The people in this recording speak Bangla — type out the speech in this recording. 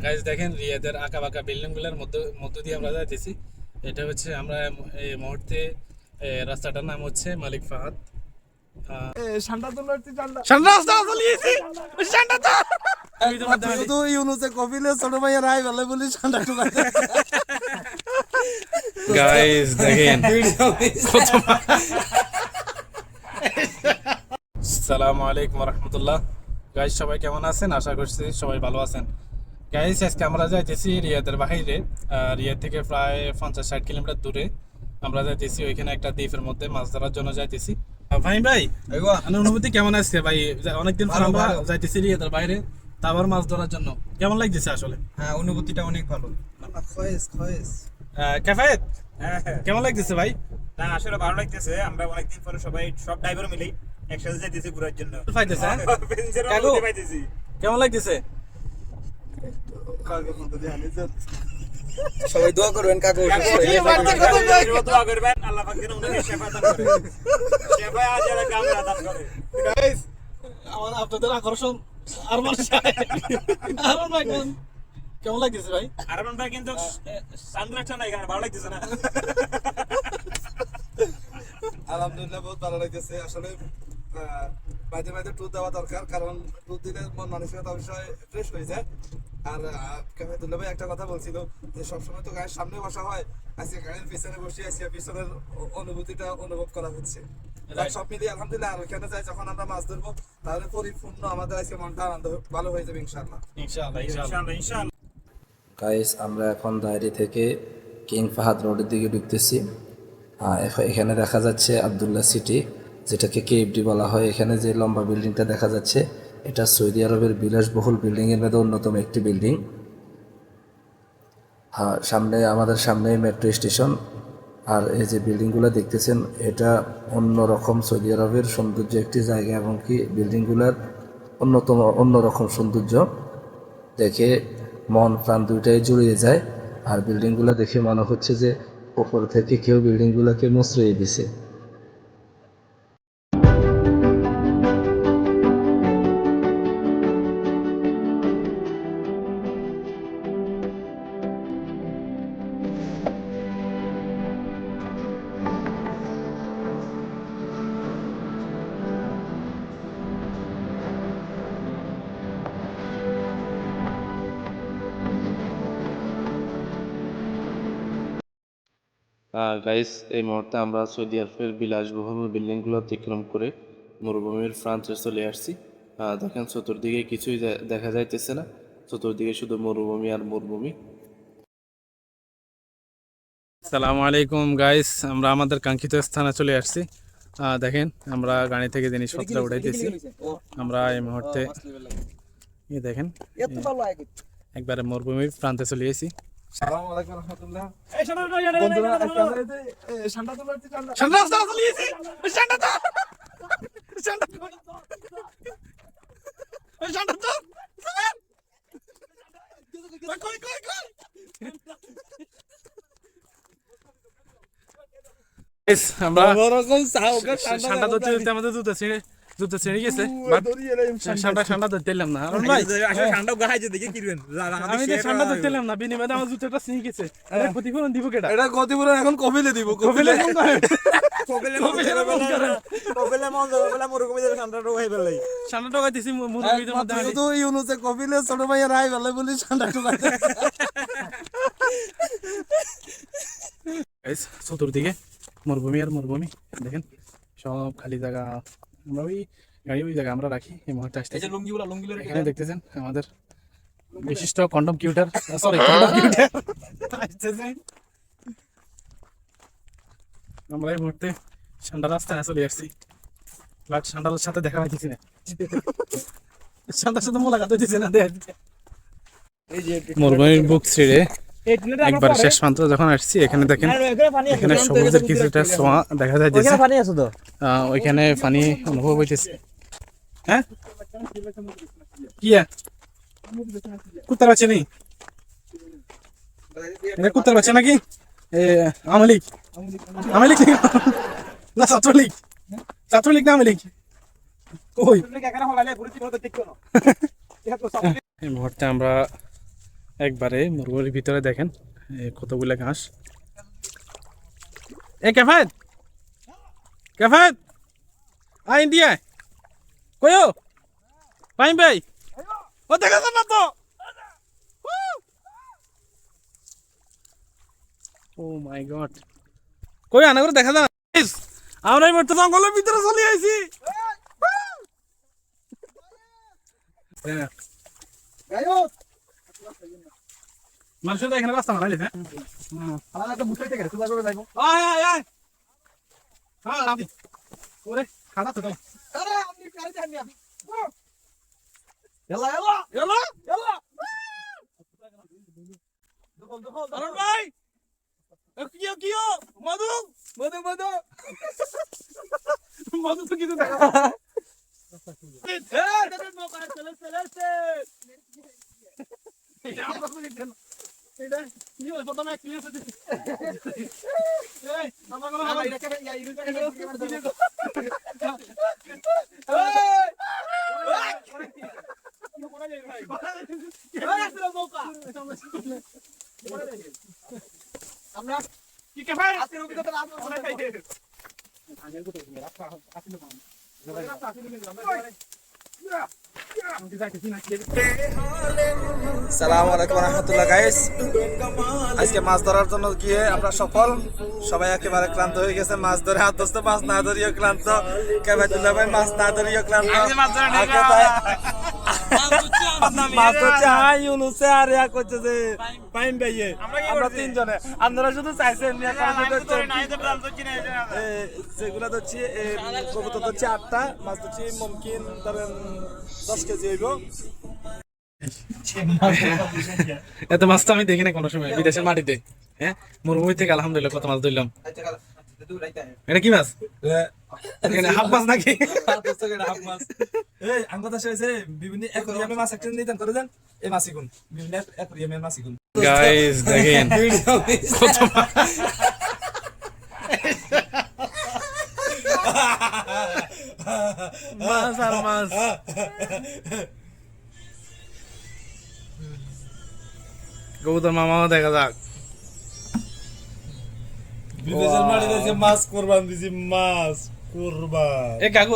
গাইস দেখেন রিয়াদের আঁকা বাঁকা বিল্ডিং গুলোর মধ্য দিয়ে আমরা যাইতেছি। এটা হচ্ছে আমরা এই মুহূর্তে রাস্তাটার নাম হচ্ছে মালিক ফাহাদ। গাইস দেখেন আসসালামু আলাইকুম রহমতুল্লাহ। গাইস সবাই কেমন আছেন? আশা করছি সবাই ভালো আছেন। গাইস আজকে আমরা যাইতেছি রিয়াদের বাইরে। রিয়াদ থেকে প্রায় 50-60 কিলোমিটার দূরে আমরা যাইতেছি। ওইখানে একটা দ্বীপের মধ্যে মাছ ধরার জন্য যাইতেছি। ভাই অনুভূতি কেমন আছে ভাই? অনেকদিন পর আমরা যাইতেছি রিয়াদের বাইরে, তা আবার মাছ ধরার জন্য। কেমন লাগতেছে আসলে? হ্যাঁ, অনুভূতিটা অনেক ভালো। কাফায়েত কেমন লাগতেছে ভাই? না আসলে ভালো লাগতেছে। আমরা অনেকদিন পরে সবাই সব ড্রাইভার মিলে একসাথে যাইতেছি ঘোরার জন্য। পাইতেছে কাকু পাইতেছি। কেমন লাগতেছে? সবাই দোয়া করবেন কাকু। দোয়া করবেন আল্লাহ পাক যেন উনাকে শেফা দান করে। শেফা আজরা কামনা দান করে। গাইস আমার আপনাদের আকর্ষণ আরমান ভাই কেমন লাগতেছে ভাই? আরমান ভাই কিন্তু সানগ্লাসটা নাই, এখানে ভালো লাগতেছে না। আলহামদুলিল্লাহ বহুত ভালো লাগতেছে। আসলে মাঝে মাঝে ট্যুর দেওয়া দরকার, কারণ ট্যুর দিলে মন মানসিকতা অবশ্যই ফ্রেশ হয়ে যায়। আর কাফায়েতুল্লাহ ভাই একটা কথা বলছিল যে সবসময় তো গাড়ির সামনে বসা হয়, আজকে গাড়ির পিছনে বসে আছি, পিছনের অনুভূতিটা অনুভব করা হচ্ছে। সব মিলিয়ে আলহামদুলিল্লাহ। আর ওইখানে যাই যখন আমরা মাছ ধরবো তাহলে পরিপূর্ণ আমাদের আজকে মনটা আনন্দ ভালো হয়ে যাবে ইনশাআল্লাহ। ইনশাআল্লাহ। গাইস আমরা এখন ডায়েরি থেকে কিং ফাহাদ রোডের দিকে ঢুকতেছি। এখানে দেখা যাচ্ছে আবদুল্লাহ সিটি, যেটাকে কেএফডি বলা হয়। এখানে যে লম্বা বিল্ডিংটা দেখা যাচ্ছে, এটা সৌদি আরবের বিলাসবহুল বিল্ডিংয়ের মধ্যে অন্যতম একটি বিল্ডিং। আমাদের সামনে মেট্রো স্টেশন। আর এই যে বিল্ডিংগুলো দেখতেছেন, এটা অন্যরকম সৌদি আরবের সৌন্দর্য একটি জায়গা, এবং কি বিল্ডিংগুলোর অন্যরকম সৌন্দর্য দেখে মন প্রাণ দুইটাই জুড়িয়ে যায়। আর বিল্ডিংগুলো দেখে মনে হচ্ছে যে উপর থেকে কেউ বিল্ডিংগুলোকে মুচড়িয়ে দিছে। গাইস এই মুহূর্তে আমরা সৌদি আরবের বিলাসবহুল বিল্ডিংগুলো অতিক্রম করে মরুভূমির প্রান্তে চলে আসছি। দেখেন চতুর্দিকে কিছুই দেখা যাইতেছে না, চতুর্দিকে শুধু মরুভূমি আর মরুভূমি। আসসালামু আলাইকুম গাইস, আমরা আমাদের কাঙ্ক্ষিত স্থানে চলে আসছি। দেখেন আমরা গাড়ি থেকে জিনিসপত্র উঠাইতেছি। আমরা এই মুহূর্তে দেখেন একবারে মরুভূমির প্রান্তে চলে এসেছি। আসসালামু আলাইকুম রহমতুল্লাহ। আমরা ঠান্ডা ধরতে আমাদের জুতো ছিঁড়ে গেছে। ঠান্ডা ধরতে এলাম না ঠান্ডা গায়ে দেখে কিনবেন। আমি ঠান্ডা ধরতে এলাম না, বিনিময়ে আমার জুতোটা ছিঁড়ে গেছে। ক্ষতিপূরণ দিব কেটা? এটা ক্ষতিপূরণ এখন কপিলে দিব। কপিলে কোন করে? ঠান্ডা টাকা দিছি মুরগিদের মধ্যে। আমি তো ইউনুসে কপিলে ছোট ভাইয়া রাই ভালো বলি ঠান্ডা টুকাতে। চতুর্দিকে মরুভূমি আর মরুভূমি, দেখেন সব খালি জায়গা। আমরা ওই গাড়ি ওই জায়গা আমরা রাখি এই মুহূর্তে আসতে। এখানে দেখতেছেন আমাদের বিশিষ্ট condom cuter, sorry condom cuter আসতেছে। আমরা এই মুহূর্তে ঠান্ডা রাস্তায় চলে আসছি। বাট ঠান্ডার সাথে দেখা পাইতেছি না, ঠান্ডার সাথে মোলাকাত হইতেছে না। মরুভূমির বুক ছিঁড়ে একবার শেষ প্রান্ত যখন আসছি, এখানে দেখেন এখানে সবুজের কিছুটা ছোঁয়া দেখা যায়। ওইখানে পানি অনুভব হইতেছে। হ্যাঁ কি কুত্তার বাচ্চা নেই? কুত্তার বাচ্চা নাকি? আমলিক আমলিক না ছাত্রলীগ? ছাত্রলীগ না আমলিক? কই এই মুহূর্তে আমরা একবারে মুরগির ভিতরে দেখেন কতগুলা ঘাস। এ কেফায়েত, কেফায়েত আ ইন্ডিয়া কয়ো পাইম ভাই ও দেখা যান না তো। ও মাই গড, কই আনা করে দেখা যান। আমরা এই মুহূর্তে জঙ্গলের ভিতরে চলে আইছি। হ্যাঁ মানুষ তো এখানে রাস্তা মারাইলে। হ্যাঁ আমার একটা মুঠে থেকে সুদা করে যাইবো। আয় আয় আয় হ্যাঁ রাতি ওরে খানা তো দাও। আরে আপনি কারে জানি আপনি এলা এলা এলো এলো অরুণ ভাই কিও কিও মধু মধু মধু মধু তো কিছু দেখা আমরা কি কে ভাই আজকের অভিজ্ঞতা লাভ করে সালাম আলাইকুম রহমতুল্লাহ গাইস। আজকে মাছ ধরার জন্য গিয়ে আমরা সফল, সবাই একেবারে ক্লান্ত হয়ে গেছে। মাছ ধরে হাত ধরতে, মাছ না ধরিও ক্লান্ত। কেবাদুল্লাহ ভাই মাছ না ধরিও ক্লান্ত। মাছ ধরছে হাই ইউনুসে আর ইয়া করছে যে পাইম ভাইয়ে, আমরা তিনজনে। আপনারা শুধু চাইছেন যেগুলা ধরছি কবুতর ধরছি 8টা, মাছ ধরছি মুমকিন ধরেন 10 কেজি হইব। এত মাছ তো আমি দেখি না কোনো সময় বিদেশের মাটিতে। হ্যাঁ মরুভূমি থেকে আলহামদুলিল্লাহ কত মাছ ধরলাম। এটা কি মাছ? হাফ মাছ নাকি? এই আঙ্গতা হইছে বিভিন্ন অ্যাকোয়ারিয়ামে মাছ একটা নিতেন করে দেন। এই মাছিগুন বিভিন্ন অ্যাকোয়ারিয়ামের মাছিগুন গাইস দেখেন কত মাছ আর মাছ। কবুতর মামাও দেখা যাক। বিদেশের মাটিতে যে মাছ কোরবান দিছি, মাছ কোরবান। এ কাকু